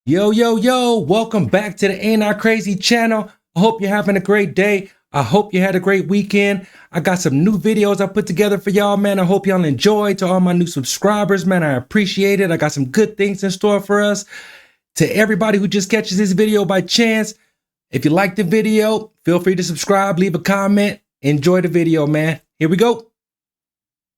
Yo, welcome back to the Ain't I Crazy channel. I hope you're having a great day. I hope you had a great weekend. I got some new videos I put together for y'all, man. I hope y'all enjoy. To all my new subscribers, man, I appreciate it. I got some good things in store for us. To everybody who just catches this video by chance, if you like the video, feel free to subscribe, leave a comment. Enjoy the video, man. Here we go.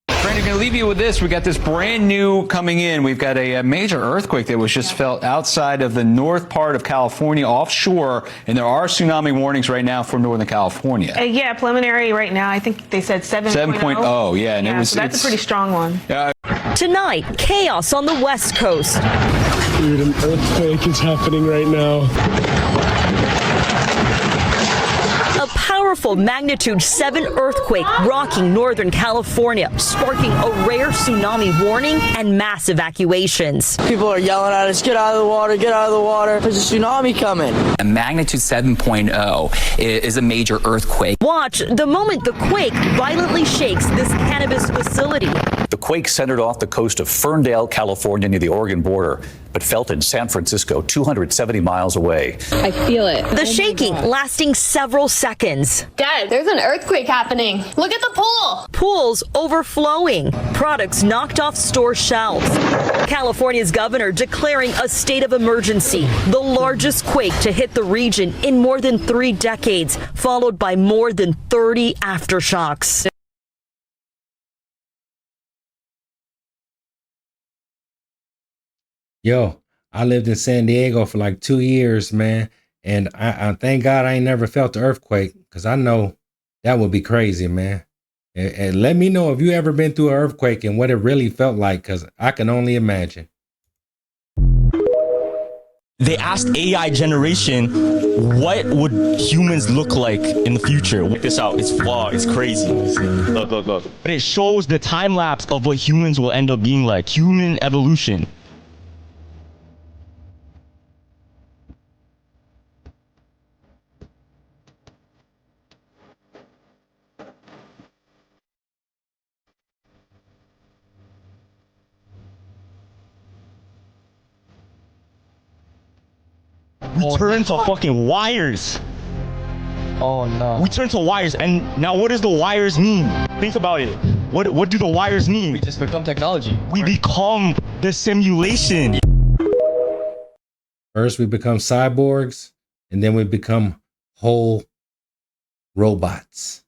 Brandon, I'm going to leave you with this. We got this brand new coming in. We've got a major earthquake that was just felt outside of the north part of California, offshore, and there are tsunami warnings right now for Northern California. Yeah, preliminary right now. I think they said 7.0. 7.0, yeah. And so that's a pretty strong one. Tonight, chaos on the West Coast. Dude, an earthquake is happening right now. A powerful magnitude 7 earthquake rocking Northern California, sparking a rare tsunami warning and mass evacuations. People are yelling at us, get out of the water, get out of the water. There's a tsunami coming. A magnitude 7.0 is a major earthquake. Watch the moment the quake violently shakes this cannabis facility. The quake centered off the coast of Ferndale, California, near the Oregon border, but felt in San Francisco, 270 miles away. I feel it. The shaking lasting several seconds. Dad, there's an earthquake happening. Look at the pool. Pools overflowing. Products knocked off store shelves. California's governor declaring a state of emergency, the largest quake to hit the region in more than 3 decades, followed by more than 30 aftershocks. Yo, I lived in San Diego for like 2 years, man. And I thank God I ain't never felt the earthquake, because I know that would be crazy, man. And let me know if you ever been through an earthquake and what it really felt like, because I can only imagine. They asked AI generation, what would humans look like in the future? Check this out. It's flawed. It's crazy. Look. But it shows the time lapse of what humans will end up being like. Human evolution. We turn to fucking wires. Oh no. We turn to wires, and now what does the wires mean? Think about it. What do the wires mean? We just become technology. We become the simulation. First we become cyborgs, and then we become whole robots.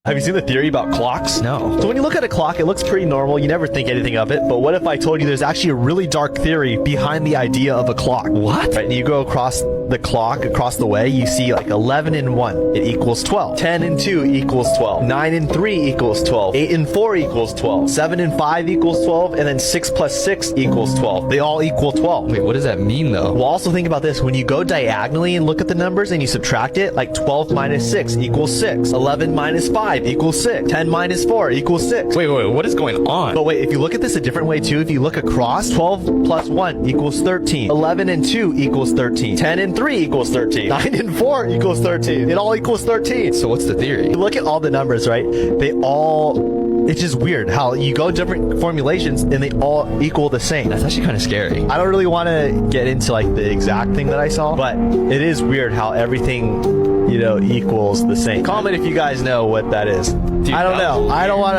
Have you seen the theory about clocks? No. So when you look at a clock, it looks pretty normal. You never think anything of it. But what if I told you there's actually a really dark theory behind the idea of a clock? What? Right, and you go across the clock, across the way, you see like 11 and 1, it equals 12. 10 and 2 equals 12. 9 and 3 equals 12. 8 and 4 equals 12. 7 and 5 equals 12. And then 6 plus 6 equals 12. They all equal 12. Wait, what does that mean though? Well, also think about this. When you go diagonally and look at the numbers and you subtract it, like 12 minus 6 equals 6. 11 minus 5 equals 6. 10 minus 4 equals 6. Wait, what is going on? But wait, if you look at this a different way too, if you look across, 12 plus 1 equals 13. 11 and 2 equals 13. 10 and 3 equals 13. 9 and 4 equals 13. It all equals 13. So what's the theory? You look at all the numbers, right? It's just weird how you go different formulations and they all equal the same. That's actually kind of scary. I don't really want to get into like the exact thing that I saw, but it is weird how everything, equals the same. Comment if you guys know what that is. Dude, I don't know. I don't want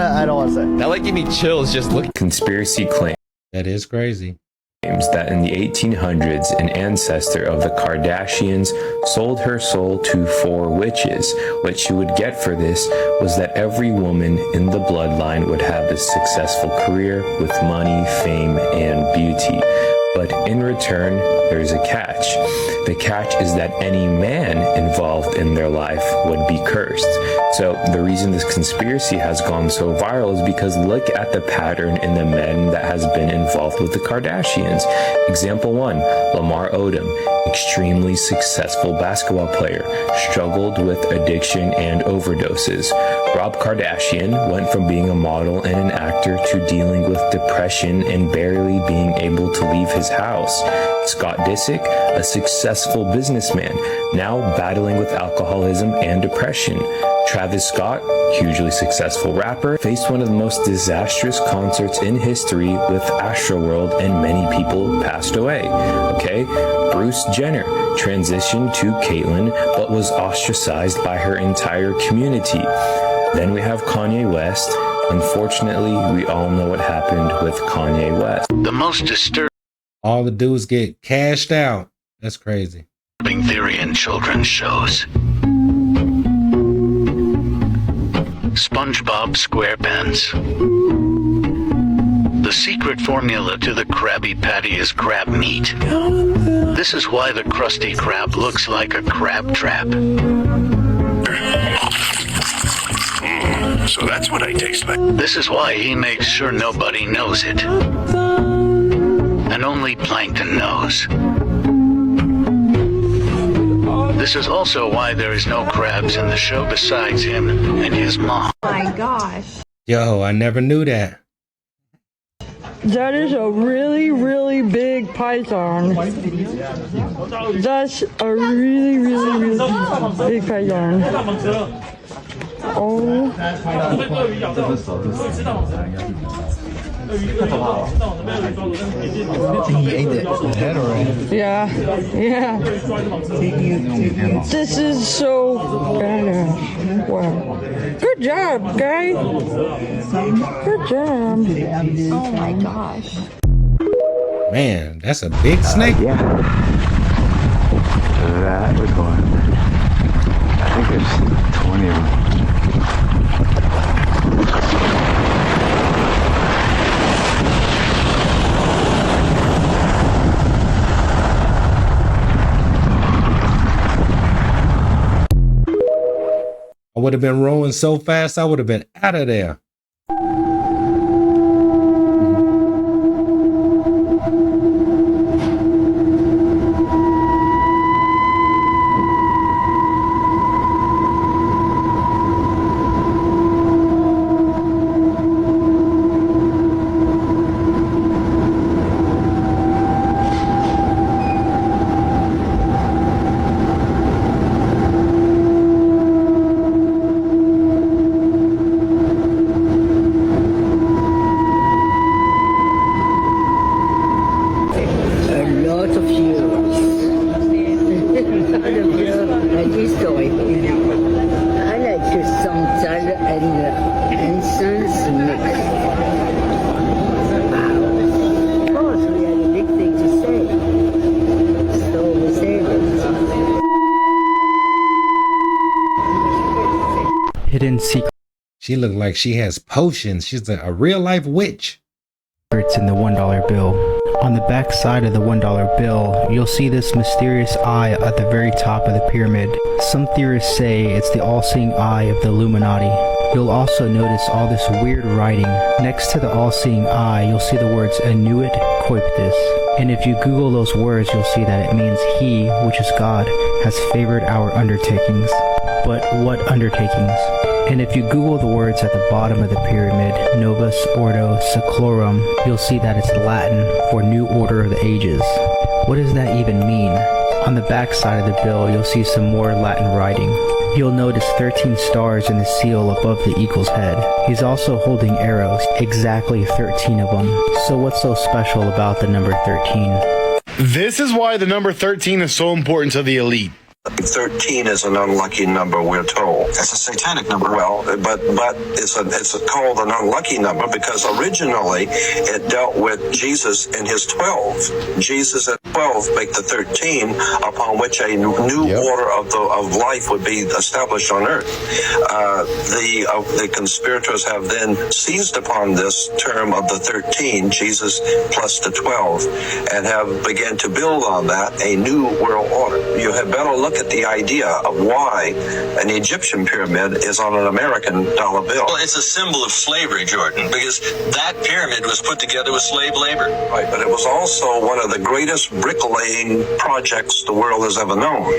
to say. That like give me chills just looking. Conspiracy claim. That is crazy. That in the 1800s, an ancestor of the Kardashians sold her soul to 4 witches. What she would get for this was that every woman in the bloodline would have a successful career with money, fame, and beauty. But in return, there's a catch. The catch is that any man involved in their life would be cursed. So the reason this conspiracy has gone so viral is because look at the pattern in the men that has been involved with the Kardashians. Example 1, Lamar Odom, extremely successful basketball player, struggled with addiction and overdoses. Rob Kardashian went from being a model and an actor to dealing with depression and barely being able to leave his house. Scott Disick, a successful businessman, now battling with alcoholism and depression. Travis Scott, hugely successful rapper, faced one of the most disastrous concerts in history with Astroworld, and many people passed away. Okay, Bruce Jenner transitioned to Caitlyn but was ostracized by her entire community. Then we have Kanye West. Unfortunately, we all know what happened with Kanye West. The most disturbing All the dudes get cashed out. That's crazy. theory in children's shows. SpongeBob SquarePants. The secret formula to the Krabby Patty is crab meat. This is why the Krusty Krab looks like a crab trap. So that's what I taste like. This is why he makes sure nobody knows it. And only Plankton knows. This is also why there is no crabs in the show besides him and his mom. Oh my gosh. Yo, I never knew that. That is a really, really big python. That's a really, really, really big python. Oh. He ate the head already. Yeah, yeah. This is so badass. Wow. Good job, guy. Good job. Oh my gosh. Man, that's a big snake. Yeah. That was one. I think there's 20 of them. I would have been rolling so fast, I would have been out of there. Hidden secrets She looked like she has potions. She's a real life witch. in the $1 bill. On the back side of the $1 bill, you'll see this mysterious eye at the very top of the pyramid. Some theorists say it's the all-seeing eye of the Illuminati. You'll also notice all this weird writing. Next to the all-seeing eye, you'll see the words Annuit Coeptis. And if you Google those words, you'll see that it means He, which is God, has favored our undertakings. But what undertakings? And if you Google the words at the bottom of the pyramid, Novus Ordo Seclorum, you'll see that it's Latin for New Order of the Ages. What does that even mean? On the back side of the bill, you'll see some more Latin writing. You'll notice 13 stars in the seal above the eagle's head. He's also holding arrows, exactly 13 of them. So what's so special about the number 13? This is why the number 13 is so important to the elite. 13 is an unlucky number, we're told. It's a satanic number. Well, but it's called an unlucky number because originally it dealt with Jesus and his 12. Jesus and 12 make the 13, upon which a new order of life would be established on earth. The conspirators have then seized upon this term of the 13, Jesus plus the 12, and have begun to build on that a new world order. You had better look look at the idea of why an Egyptian pyramid is on an American dollar bill. Well, it's a symbol of slavery, Jordan, because that pyramid was put together with slave labor. Right, but it was also one of the greatest bricklaying projects the world has ever known.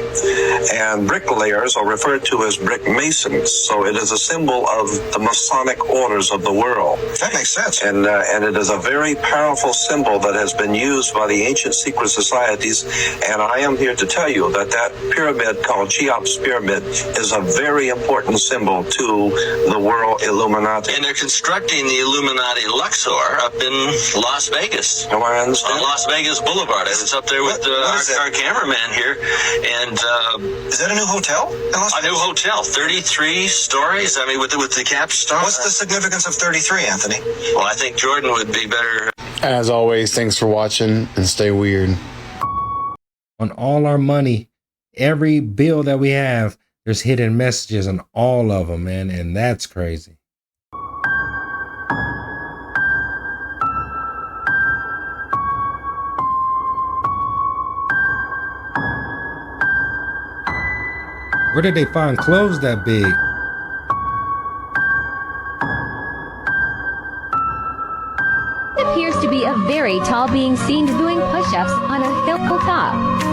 And bricklayers are referred to as brick masons, so it is a symbol of the Masonic orders of the world. That makes sense. And it is a very powerful symbol that has been used by the ancient secret societies, and I am here to tell you that that pyramid called Cheops Pyramid is a very important symbol to the world Illuminati. And they're constructing the Illuminati Luxor up in Las Vegas. Do I understand? On Las Vegas Boulevard. It's up there with our cameraman here. And is that a new hotel in Las Vegas? A new hotel, 33 stories. I mean, with the capstone. What's the significance of 33, Anthony? Well, I think Jordan would be better. As always, thanks for watching and stay weird. On all our money, every bill that we have, there's hidden messages on all of them, man, and that's crazy. Where did they find clothes that big? It appears to be a very tall being seen doing push-ups on a hilltop.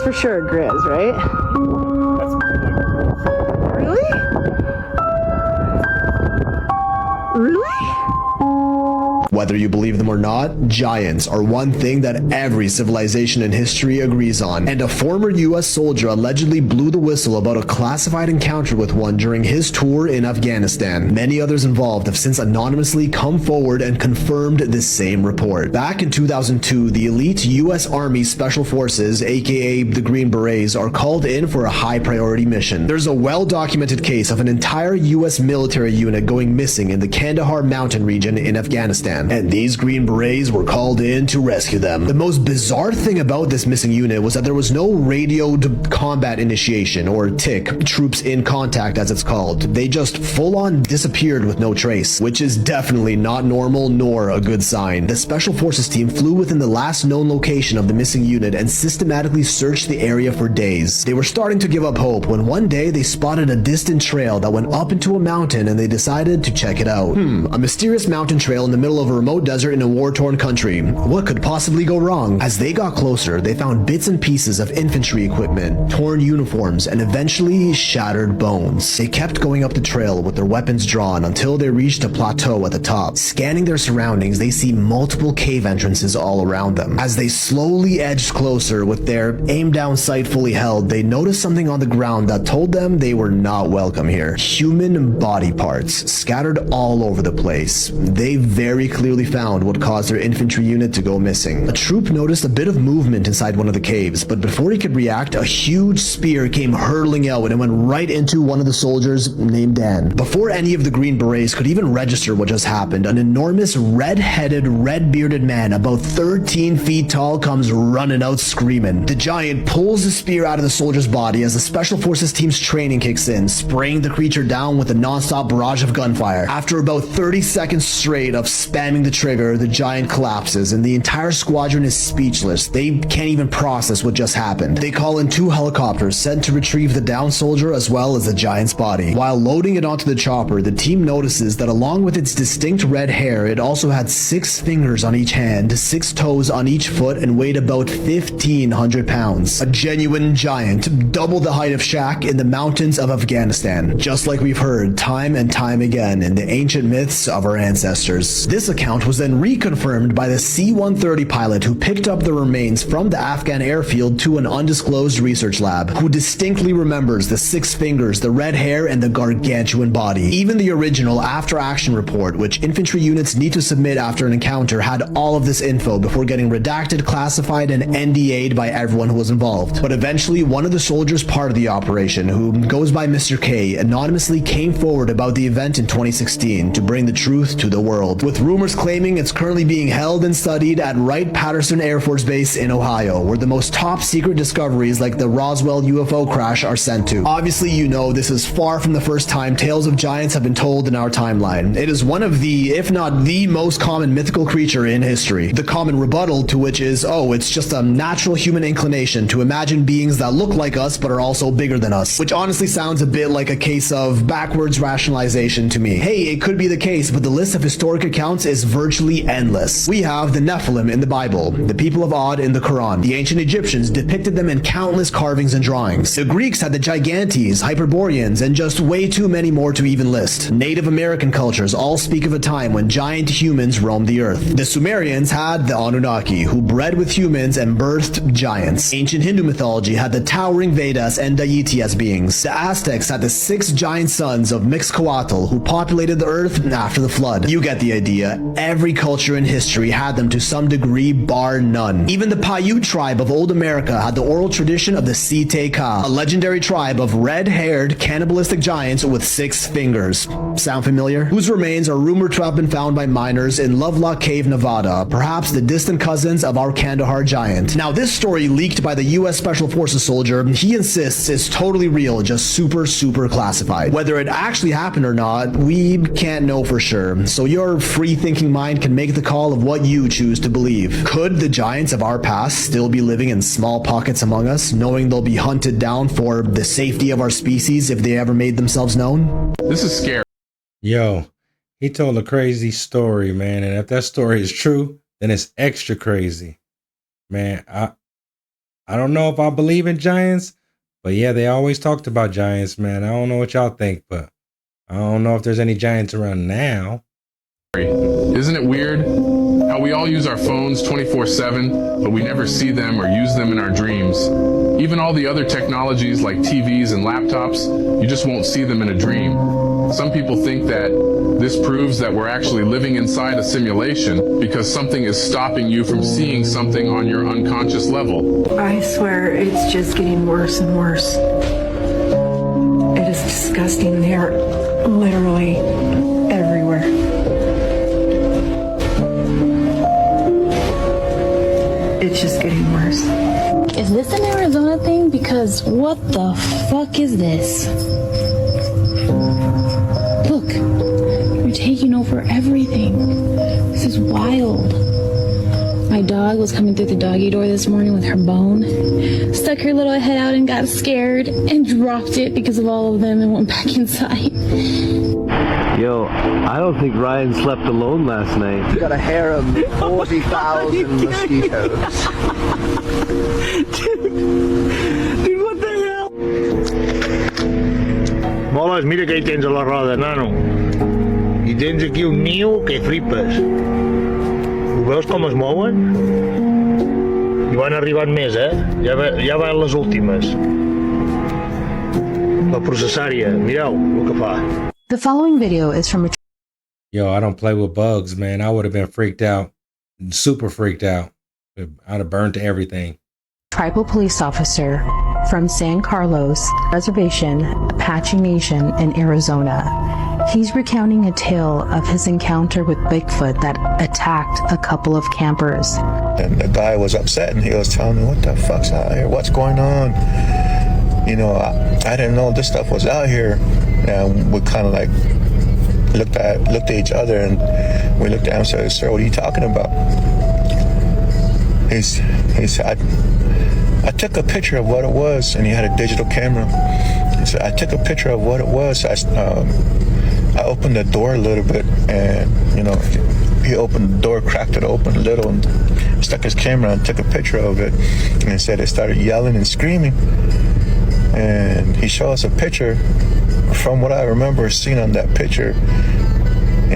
For sure, Grizz, right? Really? Really? Whether you believe them or not, giants are one thing that every civilization in history agrees on. And a former US soldier allegedly blew the whistle about a classified encounter with one during his tour in Afghanistan. Many others involved have since anonymously come forward and confirmed this same report. Back in 2002, the elite US Army Special Forces, aka the Green Berets, are called in for a high priority mission. There's a well-documented case of an entire US military unit going missing in the Kandahar mountain region in Afghanistan. And these Green Berets were called in to rescue them. The most bizarre thing about this missing unit was that there was no radio combat initiation, or TIC, troops in contact as it's called. They just full-on disappeared with no trace, which is definitely not normal nor a good sign. The Special Forces team flew within the last known location of the missing unit and systematically searched the area for days. They were starting to give up hope when one day they spotted a distant trail that went up into a mountain, and they decided to check it out. A mysterious mountain trail in the middle of a remote desert in a war-torn country. What could possibly go wrong? As they got closer, they found bits and pieces of infantry equipment, torn uniforms, and eventually shattered bones. They kept going up the trail with their weapons drawn until they reached a plateau at the top. Scanning their surroundings, they see multiple cave entrances all around them. As they slowly edged closer with their aim-down sight fully held, they noticed something on the ground that told them they were not welcome here. Human body parts scattered all over the place. They very clearly found what caused their infantry unit to go missing. A troop noticed a bit of movement inside one of the caves, but before he could react, a huge spear came hurtling out and it went right into one of the soldiers named Dan. Before any of the Green Berets could even register what just happened, an enormous red-headed, red-bearded man about 13 feet tall comes running out screaming. The giant pulls the spear out of the soldier's body as the Special Forces team's training kicks in, spraying the creature down with a non-stop barrage of gunfire. After about 30 seconds straight of spamming the trigger, the giant collapses and the entire squadron is speechless. They can't even process what just happened. They call in 2 helicopters sent to retrieve the downed soldier as well as the giant's body. While loading it onto the chopper, the team notices that along with its distinct red hair, it also had 6 fingers on each hand, 6 toes on each foot, and weighed about 1,500 pounds. A genuine giant, double the height of Shaq in the mountains of Afghanistan, just like we've heard time and time again in the ancient myths of our ancestors. This account account was then reconfirmed by the C-130 pilot who picked up the remains from the Afghan airfield to an undisclosed research lab, who distinctly remembers the 6 fingers, the red hair, and the gargantuan body. Even the original after-action report, which infantry units need to submit after an encounter, had all of this info before getting redacted, classified, and NDA'd by everyone who was involved. But eventually, one of the soldiers part of the operation, who goes by Mr. K, anonymously came forward about the event in 2016 to bring the truth to the world, with rumors claiming it's currently being held and studied at Wright-Patterson Air Force Base in Ohio, where the most top-secret discoveries like the Roswell UFO crash are sent to. Obviously, you know this is far from the first time tales of giants have been told in our timeline. It is one of the, if not the most common mythical creature in history. The common rebuttal to which is, oh, it's just a natural human inclination to imagine beings that look like us but are also bigger than us, which honestly sounds a bit like a case of backwards rationalization to me. Hey, it could be the case, but the list of historic accounts is virtually endless. We have the Nephilim in the Bible, the people of Od in the Quran. The ancient Egyptians depicted them in countless carvings and drawings. The Greeks had the Gigantes, Hyperboreans, and just way too many more to even list. Native American cultures all speak of a time when giant humans roamed the earth. The Sumerians had the Anunnaki, who bred with humans and birthed giants. Ancient Hindu mythology had the towering Vedas and deity as beings. The Aztecs had the 6 giant sons of Mixcoatl, who populated the earth after the flood. You get the idea. Every culture in history had them to some degree, bar none. Even the Paiute tribe of old America had the oral tradition of the Site-Ka, a legendary tribe of red-haired, cannibalistic giants with 6 fingers. Sound familiar? Whose remains are rumored to have been found by miners in Lovelock Cave, Nevada, perhaps the distant cousins of our Kandahar giant. Now, this story leaked by the US Special Forces soldier, he insists is totally real, just super classified. Whether it actually happened or not, we can't know for sure, so your free-thinking mind can make the call of what you choose to believe. Could the giants of our past still be living in small pockets among us, knowing they'll be hunted down for the safety of our species if they ever made themselves known? This is scary. Yo, he told a crazy story, man, and if that story is true, then it's extra crazy. Man, I don't know if I believe in giants, but yeah, they always talked about giants, man. I don't know what y'all think, but I don't know if there's any giants around now. Isn't it weird how we all use our phones 24/7, but we never see them or use them in our dreams? Even all the other technologies like TVs and laptops, you just won't see them in a dream. Some people think that this proves that we're actually living inside a simulation because something is stopping you from seeing something on your unconscious level. I swear it's just getting worse and worse. It is disgusting. They're literally everywhere. It's just getting worse. Is this an Arizona thing? Because what the fuck is this? Look, you're taking over everything. This is wild. My dog was coming through the doggy door this morning with her bone, stuck her little head out and got scared and dropped it because of all of them and went back inside. Yo, I don't think Ryan slept alone last night. You got a harem of 40,000 mosquitoes. Dude, what the hell? Moles, mira que ahí tens a la roda, nano. I tens aquí un niu que flipes. Ho veus com es mouen? I van arribant més, Ja van les últimes. La processària, mireu el que fa. The following video is from a... Yo, I don't play with bugs, man. I would have been freaked out. Super freaked out. I'd have burned everything. Tribal police officer from San Carlos Reservation, Apache Nation in Arizona. He's recounting a tale of his encounter with Bigfoot that attacked a couple of campers. And the guy was upset and he was telling me, what the fuck's out here? What's going on? You know, I didn't know this stuff was out here. And we kind of like looked at each other and we looked at him and said, sir, what are you talking about? He said, I took a picture of what it was, and he had a digital camera. He said, I took a picture of what it was. I opened the door a little bit, and he opened the door, cracked it open a little, and stuck his camera and took a picture of it. And he said it started yelling and screaming. And he showed us a picture. From what I remember seeing on that picture,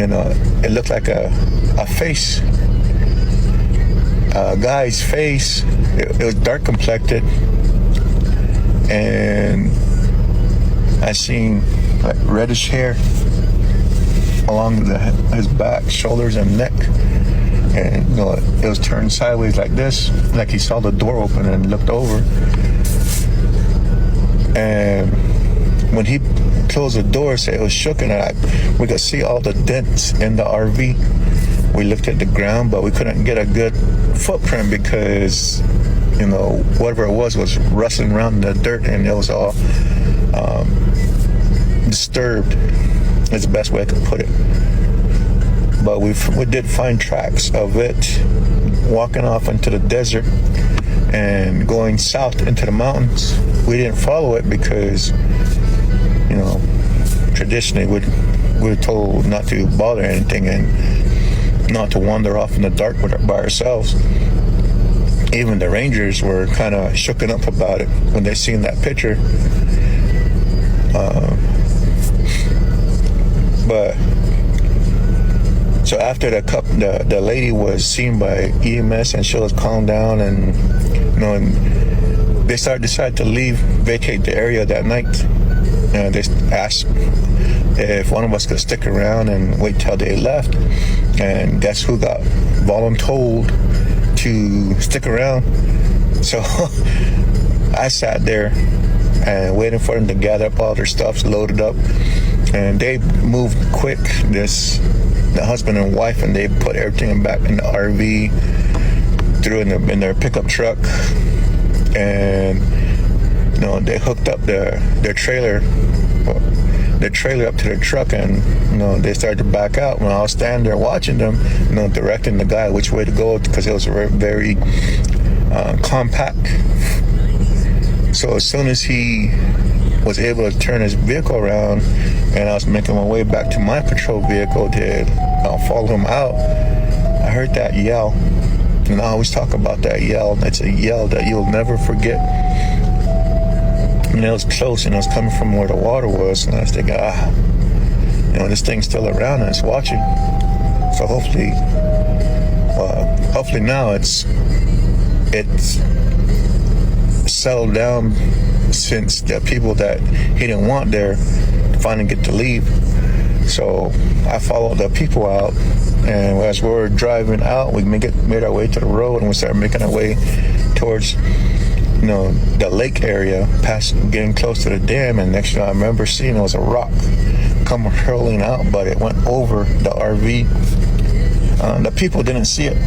it looked like a face, a guy's face. It was dark complected, and I seen like reddish hair along his back, shoulders, and neck. And it was turned sideways like this, like he saw the door open and looked over. And when he closed the door, it was shook, and we could see all the dents in the RV. We looked at the ground, but we couldn't get a good footprint because, whatever it was rustling around in the dirt, and it was all disturbed. Is the best way I could put it. But we did find tracks of it walking off into the desert and going south into the mountains. We didn't follow it because, traditionally we were told not to bother anything and not to wander off in the dark by ourselves. Even the rangers were kind of shooken up about it when they seen that picture. But so after the lady was seen by EMS and she was calmed down, and and they decided to vacate the area that night. They asked if one of us could stick around and wait till they left, and guess who got voluntold to stick around? So I sat there and waiting for them to gather up all their stuff, loaded up, and they moved quick. The husband and wife, and they put everything back in the RV, threw in their pickup truck, and they hooked up their trailer up to their truck, and they started to back out. When I was standing there watching them, directing the guy which way to go, because it was very compact. So as soon as he was able to turn his vehicle around, and I was making my way back to my patrol vehicle to follow him out, I heard that yell. And I always talk about that yell. It's a yell that you'll never forget. And it was close, and it was coming from where the water was, and I was thinking, this thing's still around and it's watching. So hopefully now it's settled down, since the people that he didn't want there finally get to leave. So I followed the people out, and as we were driving out, we made our way to the road, and we started making our way towards the lake area, getting close to the dam. And next thing I remember seeing, it was a rock come hurling out, but it went over the RV. The people didn't see it,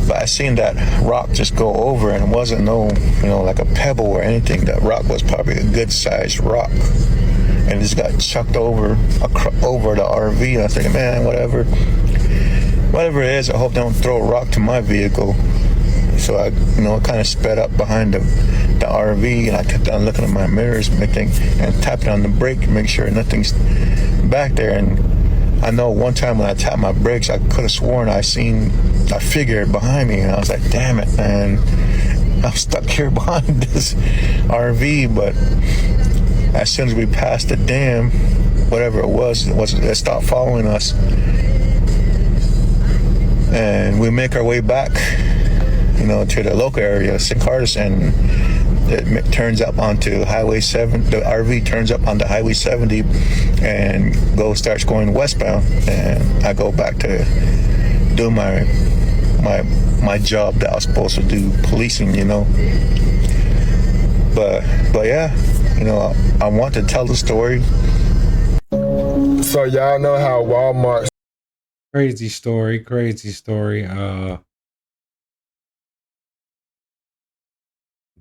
but I seen that rock just go over, and it wasn't like a pebble or anything. That rock was probably a good sized rock, and it just got chucked over the RV. And I was thinking, man, whatever it is, I hope they don't throw a rock to my vehicle. So I kind of sped up behind the RV, and I kept on looking at my mirrors and tapping on the brake to make sure nothing's back there. And I know one time when I tapped my brakes, I could have sworn I seen a figure behind me, and I was like, damn it, man, I'm stuck here behind this RV. But as soon as we passed the dam, whatever it stopped following us, and we make our way back to the local area, St. Kardashian. It turns up onto Highway 7. The RV turns up onto Highway 70 and starts going westbound. And I go back to do my job that I was supposed to do, policing, But yeah, I want to tell the story. So y'all know how Walmart. Crazy story.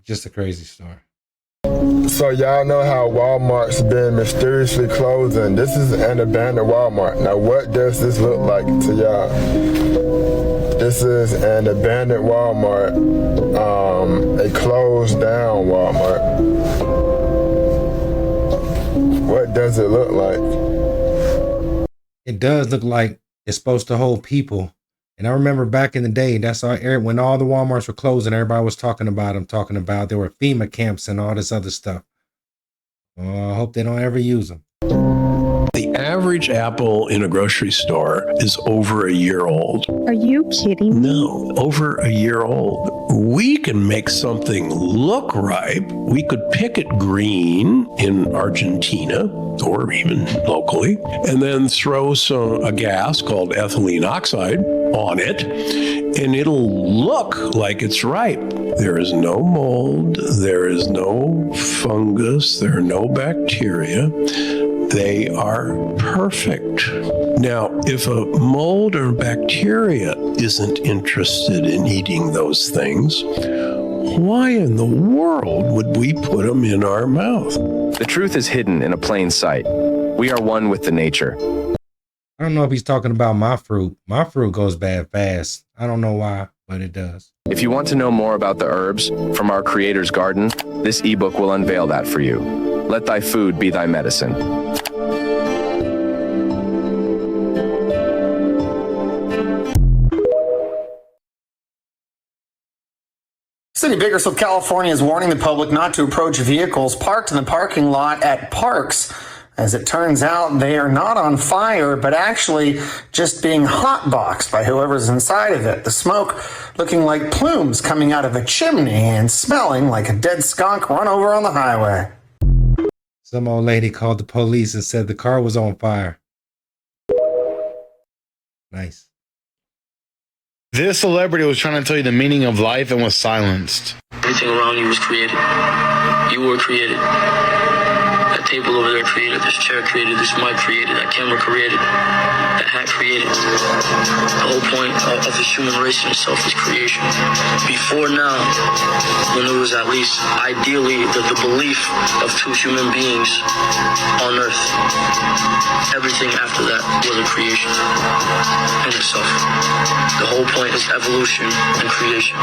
Just a crazy story. So y'all know how Walmart's been mysteriously closing. This is an abandoned Walmart. Now what does this look like to y'all? This is an abandoned Walmart, a closed down Walmart. What does it look like? It does look like it's supposed to hold people. And I remember back in the day, that's when all the Walmarts were closing, everybody was talking about there were FEMA camps and all this other stuff. I hope they don't ever use them. The average apple in a grocery store is over a year old. Are you kidding? No, over a year old. We can make something look ripe. We could pick it green in Argentina or even locally, and then throw a gas called ethylene oxide on it, and it'll look like it's ripe. There is no mold, there is no fungus, there are no bacteria. They are perfect. Now, if a mold or bacteria isn't interested in eating those things, why in the world would we put them in our mouth? The truth is hidden in a plain sight. We are one with the nature. I don't know if he's talking about my fruit. My fruit goes bad fast. I don't know why, but it does. If you want to know more about the herbs from our Creator's garden, this ebook will unveil that for you. Let thy food be thy medicine. City of Bakersfield, California is warning the public not to approach vehicles parked in the parking lot at parks. As it turns out, they are not on fire, but actually just being hotboxed by whoever's inside of it. The smoke looking like plumes coming out of a chimney and smelling like a dead skunk run over on the highway. Some old lady called the police and said the car was on fire. Nice. This celebrity was trying to tell you the meaning of life and was silenced. Everything around you was created. You were created. That table over there created. This chair created. This mic created. That camera created. That hat created. The whole point of the human race in itself is creation. Before now, when there was at least ideally the belief of two human beings on earth, everything after that was a creation in itself. The whole point is evolution and creation.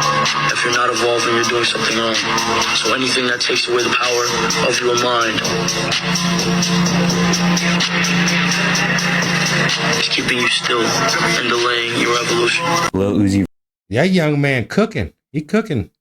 If you're not evolving, you're doing something wrong. So anything that takes away the power of your mind is keeping you still and delaying your evolution. Lil Uzi. Yeah, young man cooking. He cooking.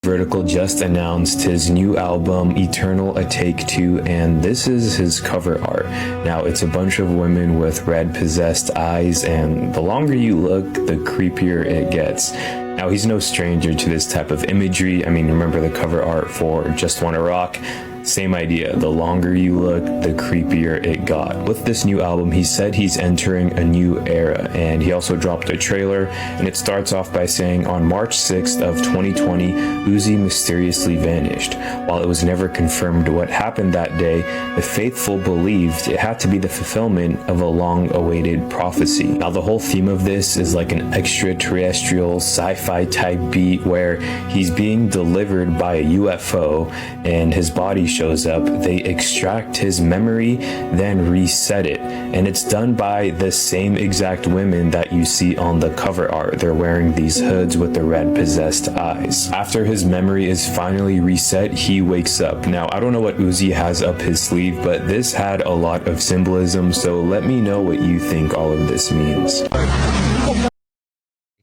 Vertical just announced his new album, Eternal A Take Two, and this is his cover art. Now, it's a bunch of women with red possessed eyes, and the longer you look, the creepier it gets. Now, he's no stranger to this type of imagery. I mean, remember the cover art for Just Wanna Rock? Same idea. The longer you look, the creepier it got. With this new album, he said he's entering a new era, and he also dropped a trailer, and it starts off by saying, on March 6th of 2020, Uzi mysteriously vanished. While it was never confirmed what happened that day, the faithful believed it had to be the fulfillment of a long-awaited prophecy. Now, the whole theme of this is like an extraterrestrial sci-fi type beat where he's being delivered by a UFO, and his body shows up. They extract his memory, then reset it, and it's done by the same exact women that you see on the cover art. They're wearing these hoods with the red possessed eyes. After his memory is finally reset, he wakes up. Now, I don't know what Uzi has up his sleeve, but this had a lot of symbolism, so let me know what you think all of this means.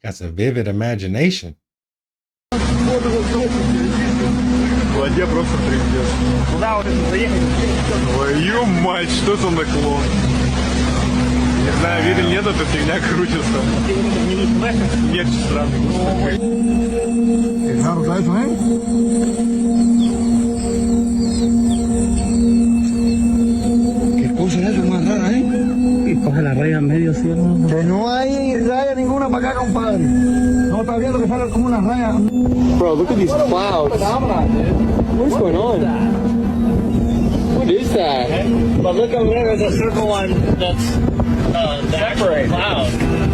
Got a vivid imagination. Я просто трындец. Куда вот это заехать? Твою мать, что за наклон? Не знаю, видно, нет, эта фигня крутится. Нет, странный. ¿Qué cosa es eso más rara, Y coge la raya en medio, ¿sí? Que no hay raya ninguna para acá, compadre. No está viendo que sale como una raya. Bro, look at these clouds. What's going on? What is that? But look over there, there's a circle one that's the actual cloud.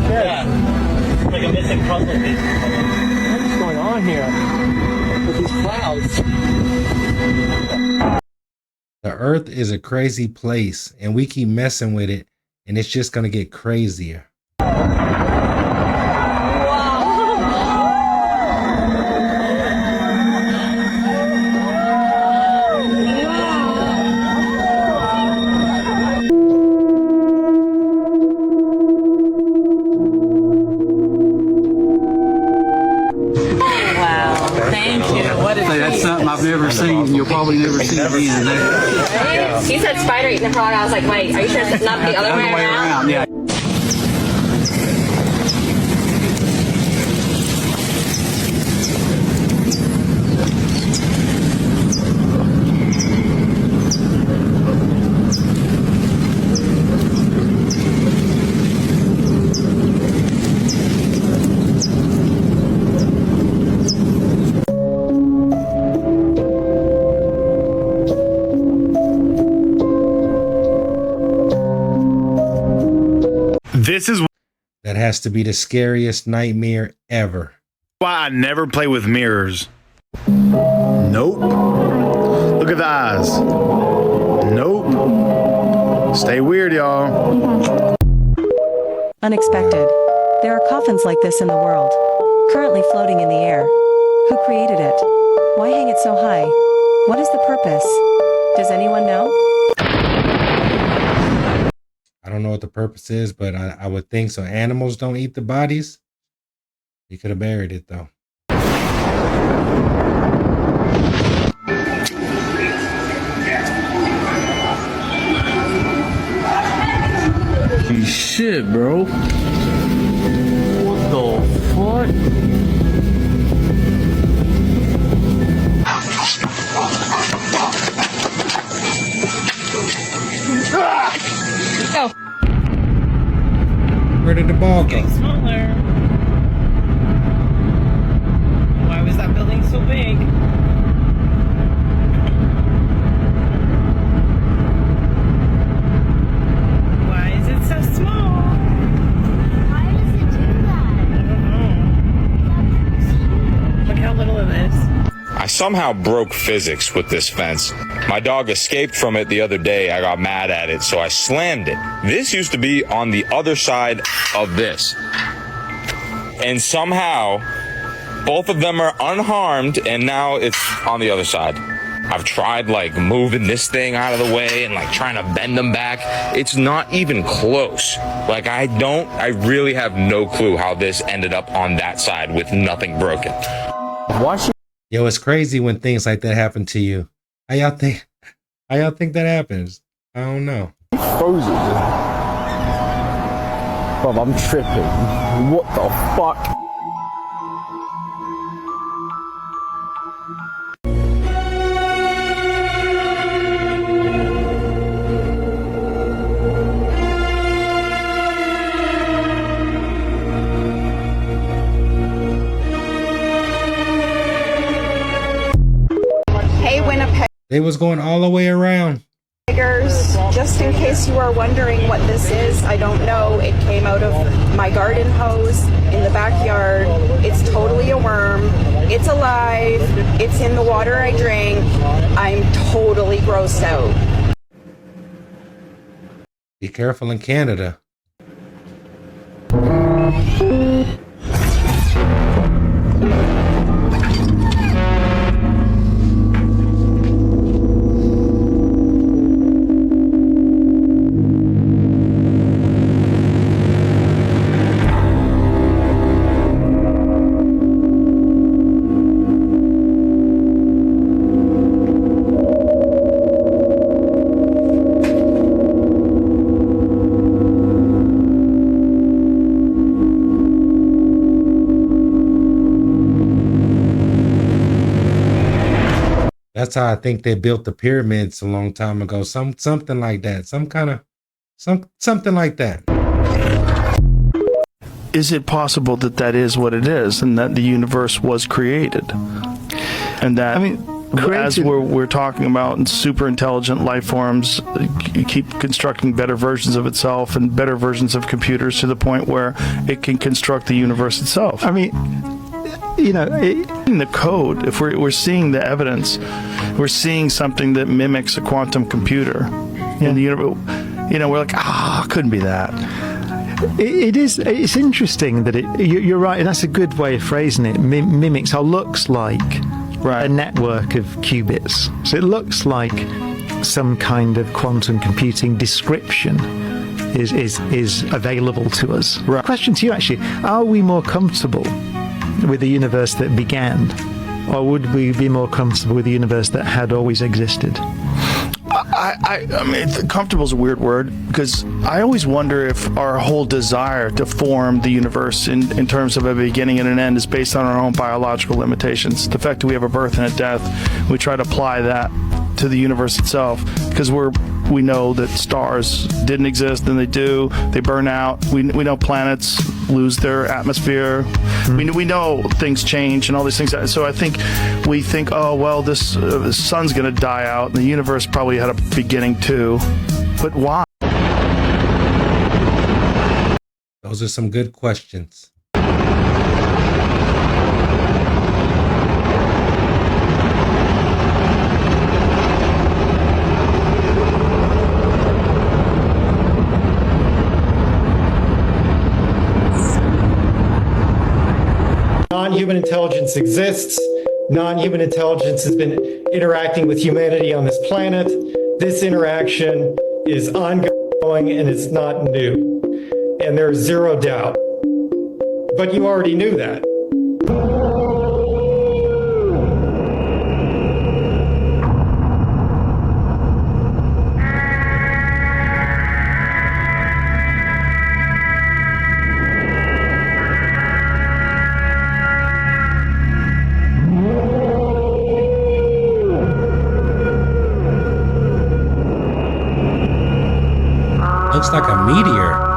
Yeah. It's like a missing puzzle piece. What's going on here with these clouds? The earth is a crazy place, and we keep messing with it, and it's just going to get crazier. say that's something I've never seen, and you'll probably never see again. He said spider eating the frog. I was like, wait, are you sure it's not the other way around? Yeah. This is That has to be the scariest nightmare ever. why I never play with mirrors. Nope. Look at the eyes. Nope. Stay weird, y'all. Unexpected. There are coffins like this in the world, currently floating in the air. Who created it? Why hang it so high? What is the purpose? Does anyone know? I don't know what the purpose is, but I would think so. Animals don't eat the bodies. You could have buried it though. Shit, bro. What the fuck? Go. Where did the ball go? Getting smaller. Why was that building so big? Why is it so small? Why does it do that? I don't know. Look how little it is. I somehow broke physics with this fence. My dog escaped from it the other day. I got mad at it, so I slammed it. This used to be on the other side of this. And somehow, both of them are unharmed, and now it's on the other side. I've tried, like, moving this thing out of the way and, like, trying to bend them back. It's not even close. Like, I really have no clue how this ended up on that side with nothing broken. Yo, it's crazy when things like that happen to you. How y'all think that happens? I don't know. Frozen. Bro, I'm tripping. What the fuck? Hey, Winnipeg. They was going all the way around. Just in case you are wondering what this is, I don't know. It came out of my garden hose in the backyard. It's totally a worm. It's alive. It's in the water I drink. I'm totally grossed out. Be careful in Canada. That's how I think they built the pyramids a long time ago. Something like that. Something like that. Is it possible that that is what it is, and that the universe was created, and that as we're talking about super intelligent life forms keep constructing better versions of itself and better versions of computers to the point where it can construct the universe itself? I mean, you know, in the code, if we're seeing the evidence, we're seeing something that mimics a quantum computer in the universe. You know, we're like, couldn't be that. It's interesting that you're right, and that's a good way of phrasing it. Mimics or looks like a network of qubits. So it looks like some kind of quantum computing description is available to us. Right. Question to you, actually: are we more comfortable with the universe that began, Or would we be more comfortable with the universe that had always existed? I mean, comfortable is a weird word, because I always wonder if our whole desire to form the universe in terms of a beginning and an end is based on our own biological limitations. The fact that we have a birth and a death, we try to apply that to the universe itself, because we know that stars didn't exist and they do. They burn out. We know planets lose their atmosphere. We know things change and all these things. So I think we think, oh, well, this the sun's going to die out. And the universe probably had a beginning too. But why? Those are some good questions. Non-human intelligence exists. Non-human intelligence has been interacting with humanity on this planet. This interaction is ongoing and it's not new. And there's zero doubt. But you already knew that. Looks like a meteor.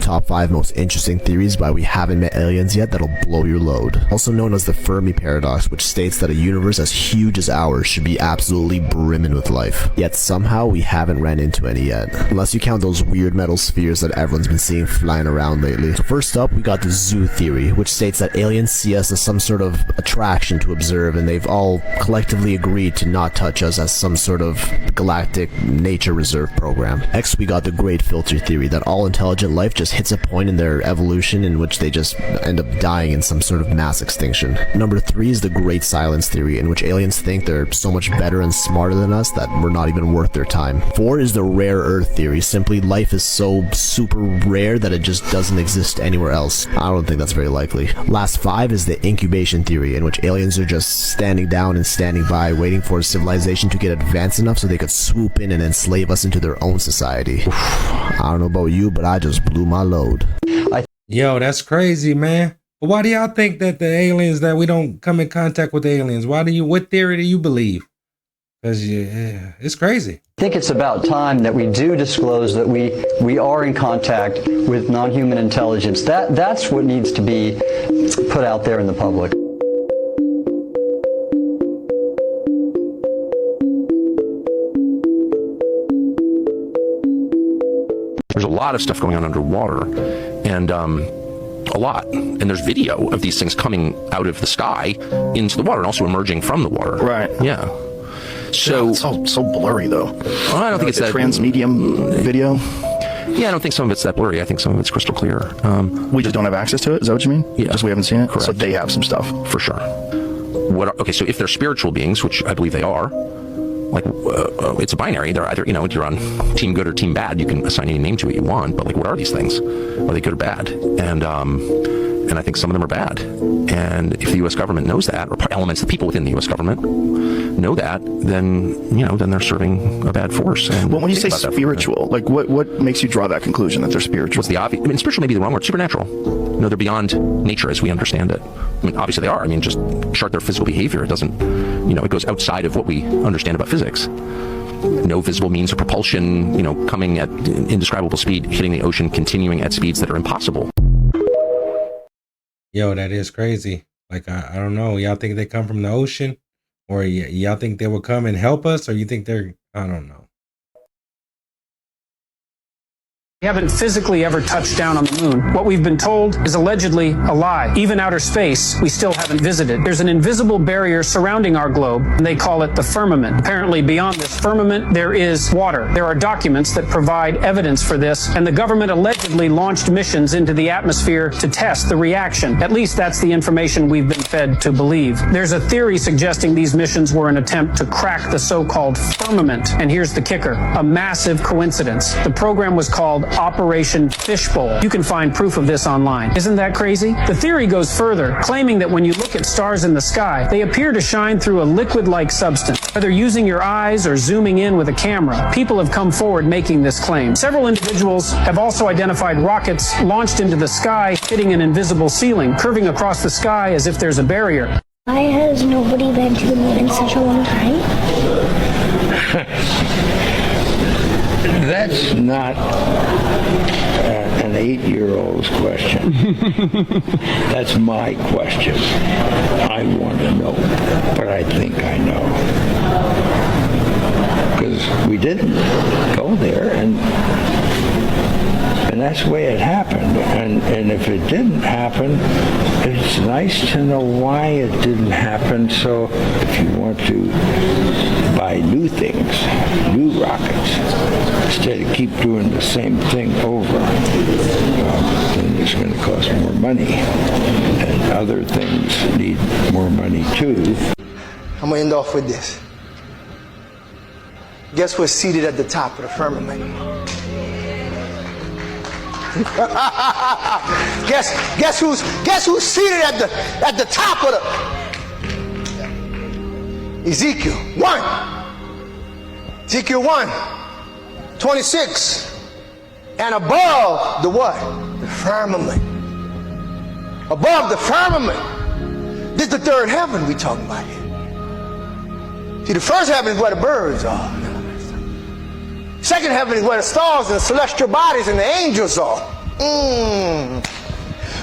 Top 5 most interesting theories why we haven't met aliens yet that'll blow your load. Also known as the Fermi paradox, which states that a universe as huge as ours should be absolutely brimming with life. Yet somehow we haven't ran into any yet. Unless you count those weird metal spheres that everyone's been seeing flying around lately. So first up, we got the zoo theory, which states that aliens see us as some sort of attraction to observe, and they've all collectively agreed to not touch us as some sort of galactic nature reserve program. Next, we got the great filter theory, that all intelligent life just hits a point in their evolution in which they just end up dying in some sort of mass extinction. Number 3 is the great silence theory, in which aliens think they're so much better and smarter than us that we're not even worth their time. 4 is the rare earth theory, simply life is so super rare that it just doesn't exist anywhere else. I don't think that's very likely. Last 5 is the incubation theory, in which aliens are just standing down and standing by, waiting for civilization to get advanced enough so they could swoop in and enslave us into their own society. I don't know about you, but I just blew my load. Yo, that's crazy, man. But why do y'all think that the aliens, that we don't come in contact with aliens? What theory do you believe? Because yeah, it's crazy. I think it's about time that we do disclose that we are in contact with non-human intelligence. That's what needs to be put out there in the public. There's a lot of stuff going on underwater, and a lot. And there's video of these things coming out of the sky into the water and also emerging from the water. Right. Yeah. So it's all so blurry, though. I don't think it's that transmedium video. Yeah, I don't think some of it's that blurry. I think some of it's crystal clear. We just don't have access to it. Is that what you mean? Yeah. Just we haven't seen it. Correct. So they have some stuff for sure. Okay, so if they're spiritual beings, which I believe they are, like it's a binary. They're either, you're on team good or team bad. You can assign any name to it you want, but like, what are these things? Are they good or bad? And I think some of them are bad. And if the U.S. government knows that, or elements of people within the U.S. government know that, then then they're serving a bad force. And well, when you say spiritual, like what makes you draw that conclusion that they're spiritual? What's the obvious? I mean, spiritual may be the wrong word. Supernatural. They're beyond nature as we understand it. I mean, obviously they are. I mean, just chart their physical behavior. It doesn't, it goes outside of what we understand about physics. No visible means of propulsion, coming at indescribable speed, hitting the ocean, continuing at speeds that are impossible. Yo, that is crazy. Like, I don't know. Y'all think they come from the ocean? Or y'all think they will come and help us? Or you think they're, I don't know. We haven't physically ever touched down on the moon. What we've been told is allegedly a lie. Even outer space, we still haven't visited. There's an invisible barrier surrounding our globe, and they call it the firmament. Apparently, beyond this firmament, there is water. There are documents that provide evidence for this, and the government allegedly launched missions into the atmosphere to test the reaction. At least that's the information we've been fed to believe. There's a theory suggesting these missions were an attempt to crack the so-called firmament. And here's the kicker, a massive coincidence. The program was called Operation Fishbowl. You can find proof of this online. Isn't that crazy? The theory goes further, claiming that when you look at stars in the sky, they appear to shine through a liquid-like substance. Whether using your eyes or zooming in with a camera, people have come forward making this claim. Several individuals have also identified rockets launched into the sky, hitting an invisible ceiling, curving across the sky as if there's a barrier. Why has nobody been to the moon in such a long time? That's not an 8-year-old's question. That's my question. I want to know, but I think I know. Because we didn't go there, and that's the way it happened. And if it didn't happen, it's nice to know why it didn't happen. So if you want to buy new things, new rockets, instead of keep doing the same thing over, then it's going to cost more money. And other things need more money too. I'm going to end off with this. Guess what's seated at the top of the firmament? guess who's seated at the top of the Ezekiel 1. Ezekiel 1:26. And above the what? The firmament. Above the firmament. This is the third heaven we talking about here. See, the first heaven is where the birds are. Second heaven is where the stars and the celestial bodies and the angels are.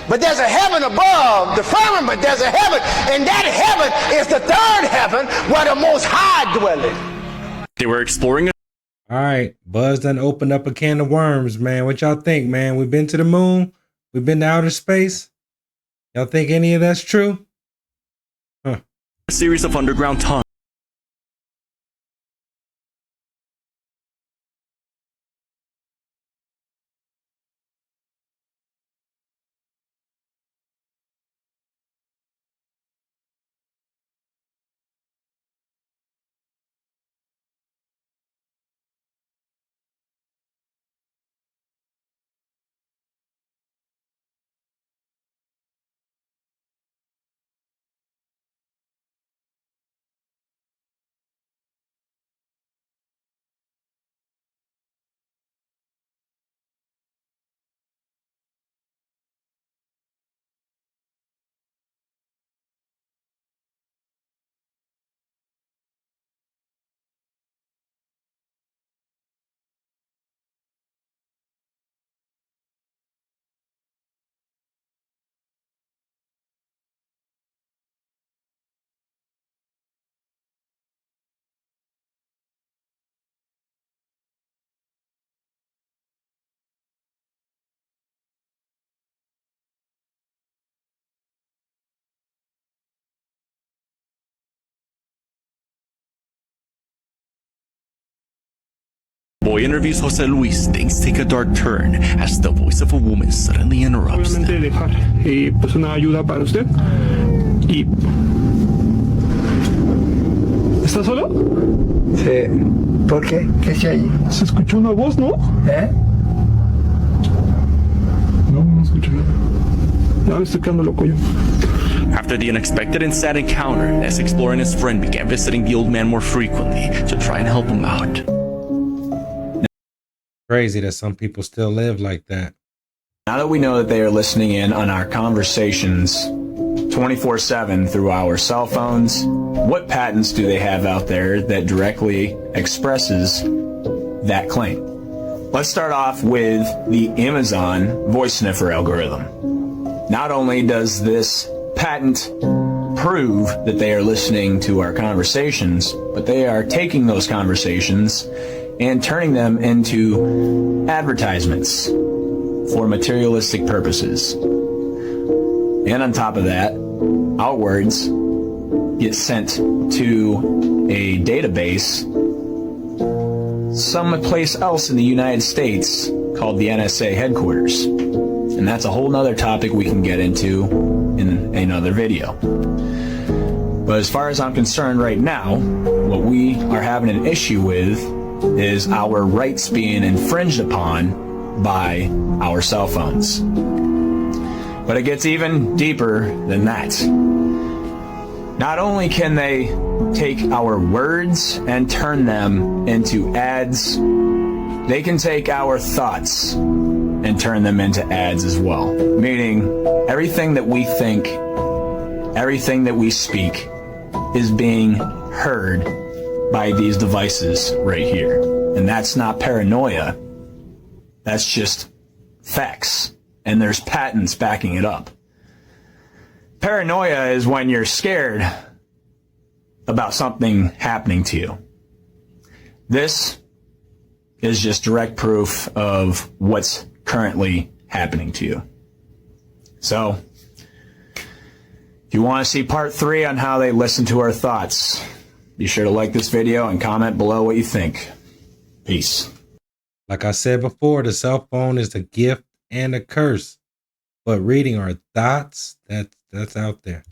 But there's a heaven above the firmament. There's a heaven, and that heaven is the third heaven where the Most High dwelleth. They were exploring it. All right, Buzz done opened up a can of worms, man. What y'all think, man? We've been to the moon. We've been to outer space. Y'all think any of that's true? A series of underground tunnels. Boy interviews Jose Luis, things take a dark turn as the voice of a woman suddenly interrupts them. Dejar pues una ayuda para usted. Y ¿está solo? Sí. ¿Por qué? ¿Qué se hay? Se escuchó una voz, ¿no? No escucho nada. Ya me estoy quedando loco yo. After the unexpected and sad encounter, as Explorer and his friend began visiting the old man more frequently to try and help him out. Crazy that some people still live like that. Now that we know that they are listening in on our conversations 24/7 through our cell phones, what patents do they have out there that directly expresses that claim? Let's start off with the Amazon voice sniffer algorithm. Not only does this patent prove that they are listening to our conversations, but they are taking those conversations and turning them into advertisements for materialistic purposes. And on top of that, our words get sent to a database someplace else in the United States called the NSA headquarters. And that's a whole nother topic we can get into in another video. But as far as I'm concerned right now, what we are having an issue with is our rights being infringed upon by our cell phones. But it gets even deeper than that. Not only can they take our words and turn them into ads, they can take our thoughts and turn them into ads as well. Meaning, everything that we think, everything that we speak is being heard by these devices right here. And that's not paranoia. That's just facts. And there's patents backing it up. Paranoia is when you're scared about something happening to you. This is just direct proof of what's currently happening to you. So, if you want to see part 3 on how they listen to our thoughts, be sure to like this video and comment below what you think. Peace. Like I said before, the cell phone is a gift and a curse. But reading our thoughts, that's out there.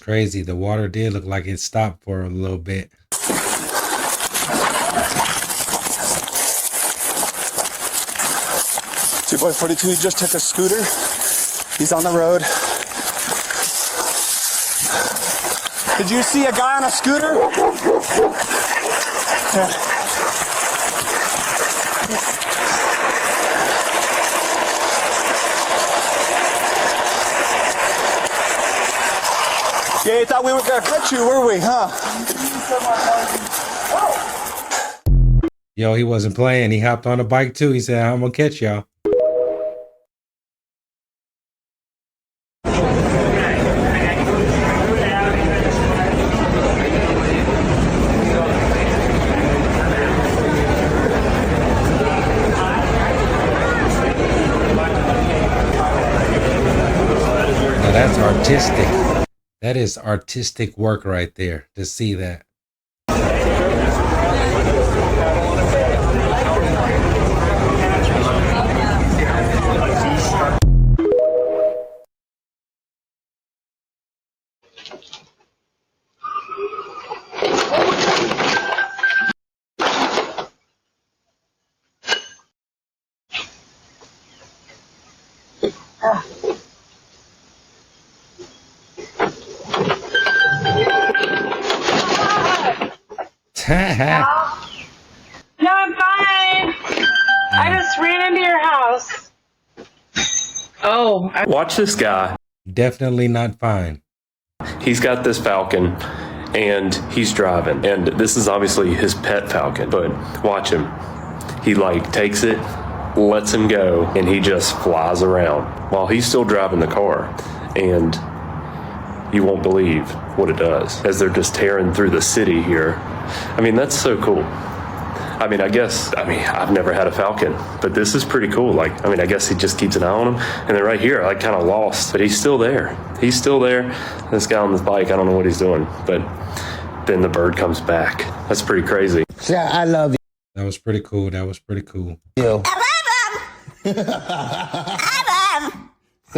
Crazy. The water did look like it stopped for a little bit. 2.42 just took a scooter. He's on the road. Did you see a guy on a scooter? Yeah. Yeah, you thought we were gonna catch you, were we, huh? Yo, he wasn't playing. He hopped on a bike too. He said, I'm gonna catch y'all. Now that's artistic. That is artistic work right there, to see that. No, I'm fine. I just ran into your house. Oh. Watch this guy. Definitely not fine. He's got this falcon and he's driving. And this is obviously his pet falcon. But watch him. He takes it, lets him go, and he just flies around while he's still driving the car. And you won't believe what it does as they're just tearing through the city here. I mean, that's so cool. I mean, I've never had a falcon, but this is pretty cool. Like, I mean, I guess he just keeps an eye on him. And then right here, I like kind of lost, but he's still there. He's still there. This guy on this bike, I don't know what he's doing, but then the bird comes back. That's pretty crazy. Yeah, I love you. That was pretty cool. That was pretty cool. Say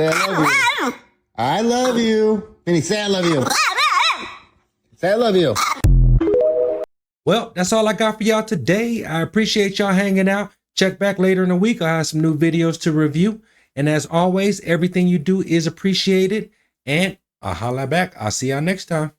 I love you. I love you. Vinny, say I love you. Say I love you. Well, that's all I got for y'all today. I appreciate y'all hanging out. Check back later in the week. I'll have some new videos to review. And as always, everything you do is appreciated. And I'll holla back. I'll see y'all next time.